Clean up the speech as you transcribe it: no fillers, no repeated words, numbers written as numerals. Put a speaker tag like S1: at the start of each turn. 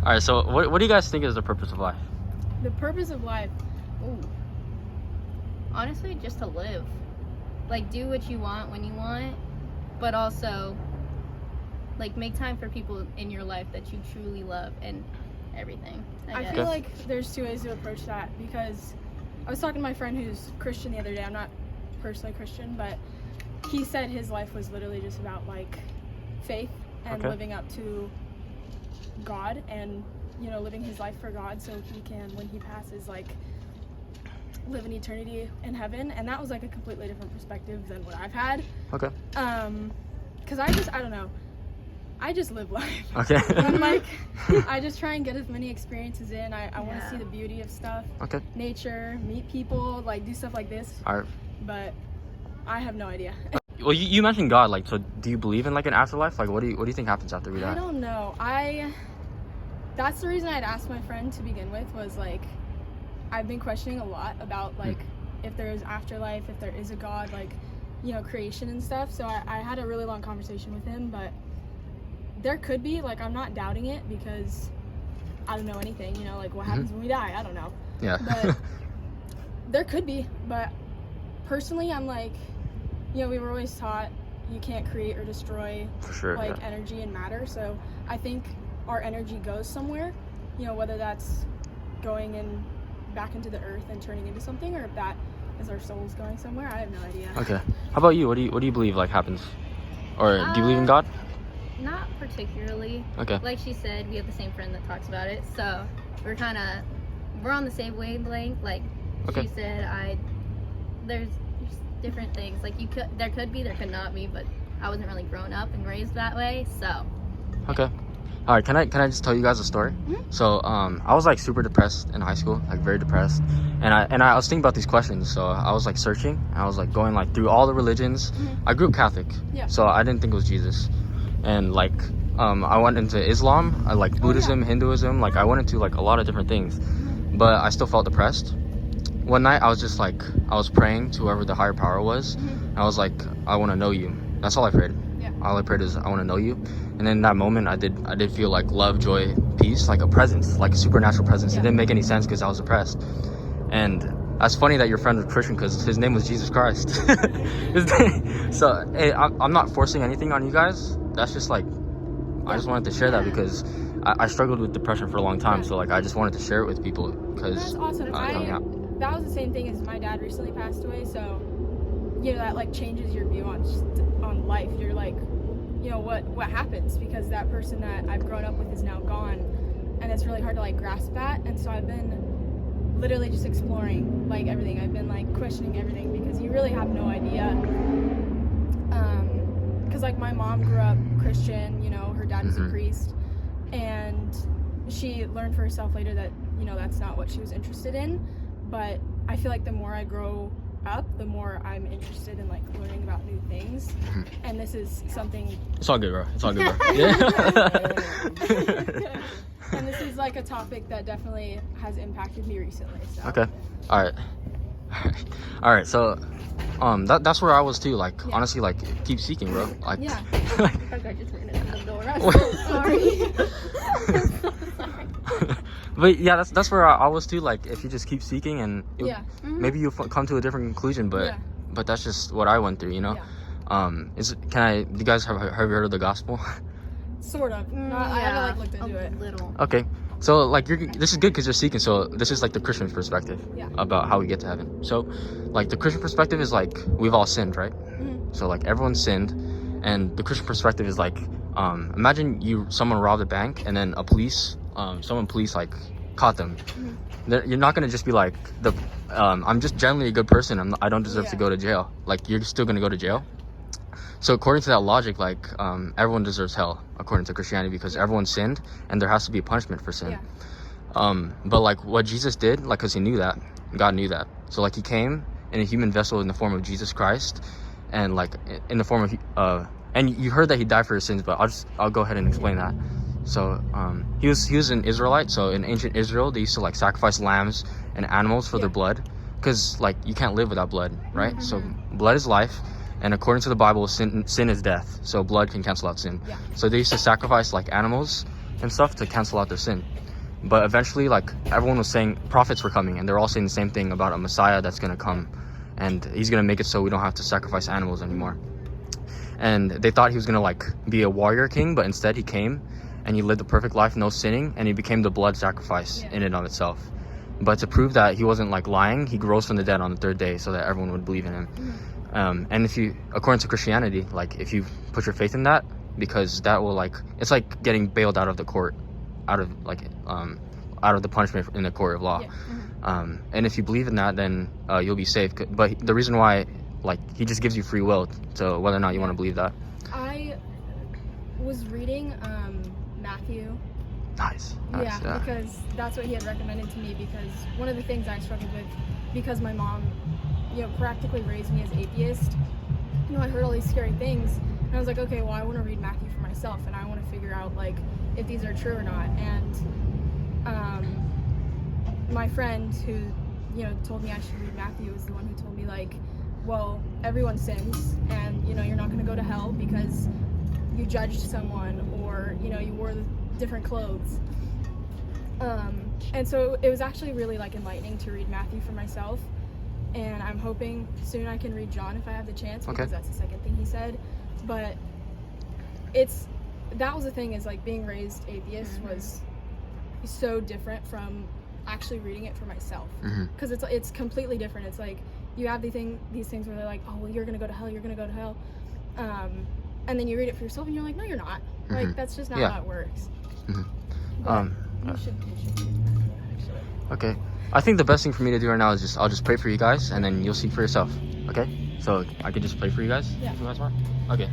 S1: All right, so what do you guys think is the purpose of life?
S2: The purpose of life.
S3: Ooh. Honestly, just to live. Like, do what you want when you want, but also, like, make time for people in your life that you truly love and everything.
S2: I
S3: guess.
S2: feel like there's two ways to approach that, because I was talking to my friend who's Christian the other day. I'm not personally Christian, but he said his life was literally just about like faith and living up to God and, you know, living his life for God so he can, when he passes, like live an eternity in heaven. And that was like a completely different perspective than what I've had.
S1: Okay.
S2: Because I don't know, I just live life.
S1: Okay.
S2: I'm like, I just try and get as many experiences in. I want to see the beauty of stuff.
S1: Okay.
S2: Nature, meet people, like do stuff like this.
S1: All right.
S2: But I have no idea.
S1: Well, you mentioned God. Like, so do you believe in like an afterlife? Like, what do you think happens after we die?
S2: I don't know. That's the reason I'd asked my friend to begin with, was like, I've been questioning a lot about like if there is afterlife, if there is a God, like, you know, creation and stuff. So I had a really long conversation with him, but there could be, like, I'm not doubting it because I don't know anything, you know, like what happens when we die, I don't know.
S1: Yeah.
S2: But there could be, but personally I'm like, you know, we were always taught you can't create or destroy
S1: For sure.
S2: like energy and matter. So I think our energy goes somewhere, you know, whether that's going in back into the earth and turning into something, or if that is our souls going somewhere. I have no idea.
S1: Okay. How about you? What do you believe like happens? Or do you believe in God?
S3: Not particularly.
S1: Okay.
S3: Like she said, we have the same friend that talks about it, so we're on the same wavelength. Like she said, there's different things. Like there could not be, but I wasn't really grown up and raised that way, so.
S1: Okay. All right, can I just tell you guys a story? So I was like super depressed in high school, like very depressed, and I was thinking about these questions. So I was like searching, and I was like going like through all the religions. I grew up Catholic, so I didn't think it was Jesus, and like I went into Islam, I like Buddhism, Hinduism, like I went into like a lot of different things, but I still felt depressed. One night I was just like, I was praying to whoever the higher power was, and I was like, I want to know you. That's all I prayed. All I prayed is, I want to know you. And in that moment, I did feel like love, joy, peace, like a presence, like a supernatural presence. It didn't make any sense because I was depressed. And that's funny that your friend was Christian, because his name was Jesus Christ. So hey, I'm not forcing anything on you guys. That's just like, I just wanted to share that because I struggled with depression for a long time. So like, I just wanted to share it with people because
S2: That's awesome. That was the same thing as my dad recently passed away. So, you know, that like changes your view on life. You're like, you know, what happens, because that person that I've grown up with is now gone, and it's really hard to like grasp that. And so I've been literally just exploring like everything. I've been like questioning everything, because you really have no idea. Because like my mom grew up Christian, you know, her dad was a priest, and she learned for herself later that, you know, that's not what she was interested in. But I feel like the more I grow up, the more I'm interested in like learning about new things, and this is something.
S1: It's all good, bro. It's all good, bro. Yeah.
S2: And this is like a topic that definitely has impacted me recently. So.
S1: Okay. All right. So, that's where I was too. Like, honestly, like, keep seeking, bro. Like,
S2: Yeah.
S3: I just ran into the door. I'm so sorry. I'm so sorry.
S1: But yeah, that's where I was too. Like, if you just keep seeking, and maybe you'll come to a different conclusion. But that's just what I went through, you know. Do you guys have you heard of the gospel?
S2: Sort of. I haven't like looked into it.
S3: Little.
S1: Okay, so like this is good because you're seeking. So this is like the Christian perspective about how we get to heaven. So like the Christian perspective is like, we've all sinned, right? So like everyone sinned, and the Christian perspective is like, imagine someone robbed a bank, and then police like caught them. You're not gonna just be like, I'm just generally a good person, I don't deserve to go to jail. Like, you're still gonna go to jail. So according to that logic, like, everyone deserves hell according to Christianity, because everyone sinned and there has to be a punishment for sin. But like what Jesus did, like, because he knew that, God knew that, so like he came in a human vessel in the form of Jesus Christ, and like in the form of and you heard that he died for your sins, but I'll go ahead and explain that. So he was an Israelite. So in ancient Israel, they used to like sacrifice lambs and animals for their blood, because like you can't live without blood, right? So blood is life, and according to the Bible, sin is death. So blood can cancel out sin. So they used to sacrifice like animals and stuff to cancel out their sin. But eventually, like, everyone was saying prophets were coming, and they're all saying the same thing about a Messiah that's going to come, and he's going to make it so we don't have to sacrifice animals anymore. And they thought he was going to like be a warrior king, but instead he came and he lived a perfect life, no sinning, and he became the blood sacrifice in and of itself. But to prove that he wasn't like lying, he rose from the dead on the third day so that everyone would believe in him. And if you, according to Christianity, like if you put your faith in that, because that will like, it's like getting bailed out of the court, out of the punishment in the court of law. And if you believe in that, then you'll be saved. But the reason why, like, he just gives you free will to whether or not you want to believe that.
S2: I was reading Matthew.
S1: Nice.
S2: Yeah, because that's what he had recommended to me, because one of the things I struggled with, because my mom, you know, practically raised me as atheist, you know, I heard all these scary things, and I was like, okay, well, I want to read Matthew for myself, and I want to figure out, like, if these are true or not. And my friend who, you know, told me I should read Matthew was the one who told me, like, well, everyone sins, and, you know, you're not going to go to hell because you judged someone, or, you know, you wore the different clothes. And so it was actually really, like, enlightening to read Matthew for myself, and I'm hoping soon I can read John if I have the chance, because that's the second thing he said. But that was the thing, is, like, being raised atheist was so different from actually reading it for myself, because it's completely different. It's like you have these things where they're like, oh, well, you're gonna go to hell, and then you read it for yourself and you're like, no, you're not. Like, that's just not how it works. You should
S1: okay, I think the best thing for me to do right now is I'll just pray for you guys, and then you'll see for yourself. Okay, so I could just pray for you guys if you guys want. Okay.